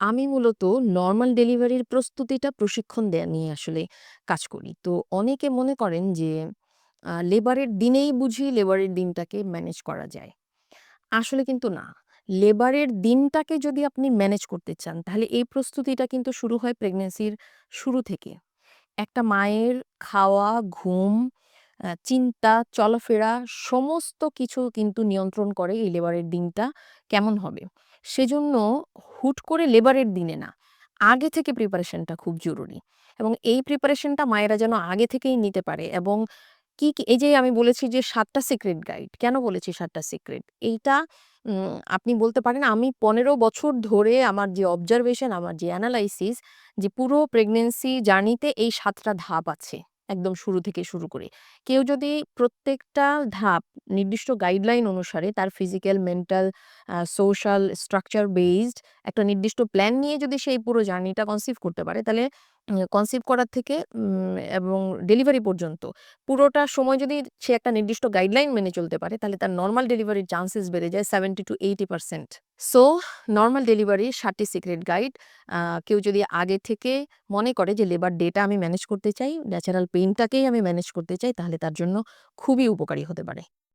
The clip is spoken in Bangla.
আমি মূলত নরমাল ডেলিভারির প্রস্তুতিটা প্রশিক্ষণ দেয়া নিয়ে আসলে কাজ করি। তো অনেকে মনে করেন যে লেবারের দিনেই বুঝি লেবারের দিনটাকে ম্যানেজ করা যায়। আসলে কিন্তু না। লেবারের দিনটাকে যদি আপনি ম্যানেজ করতে চান, তাহলে এই প্রস্তুতিটা কিন্তু শুরু হয় প্রেগন্যান্সির শুরু থেকে। একটা মায়ের খাওয়া, ঘুম, চিন্তা, চলাফেরা সমস্ত কিছু কিন্তু নিয়ন্ত্রণ করে এই লেবারের দিনটা কেমন হবে। সেজন্য হুট করে লেবারের দিনে না, আগে থেকে প্রিপারেশনটা খুব জরুরি এবং এই প্রিপারেশনটা মায়েরা যেন আগে থেকেই নিতে পারে এবং এই যে আমি বলেছি যে ৭ টা সিক্রেট গাইড। কেন বলেছি ৭ টা সিক্রেট? এইটা আপনি বলতে পারেন আমি ১৫ বছর ধরে আমার যে অবজারভেশন, আমার যে এনালাইসিস যে পুরো প্রেগন্যান্সি জার্নিতে এই ৭ টা ধাপ আছে। একদম শুরু থেকে শুরু করে। কেউ যদি প্রত্যেকটা ধাপ নির্দিষ্ট গাইডলাইন অনুসারে তার physical, mental, social, structure based একটা নির্দিষ্ট প্ল্যান নিয়ে যদি সে এই পুরো জার্নিটা কনসিভ করতে পারে, তাহলে কনসিভ করার থেকে এবং ডেলিভারি পর্যন্ত পুরোটা সময় যদি সে একটা নির্দিষ্ট গাইডলাইন মেনে চলতে পারে, তাহলে তার নরমাল ডেলিভারির চান্সেস বেড়ে যায় 70-80%। সো নরমাল ডেলিভারির ৭ টি সিক্রেট গাইড আ কেউ যদি আগে থেকে মনে করে যে লেবার ডেটা আমি ম্যানেজ করতে চাই, ন্যাচারাল পেইনটাকেই আমি ম্যানেজ করতে চাই, তাহলে তার জন্য খুবই উপকারী হতে পারে।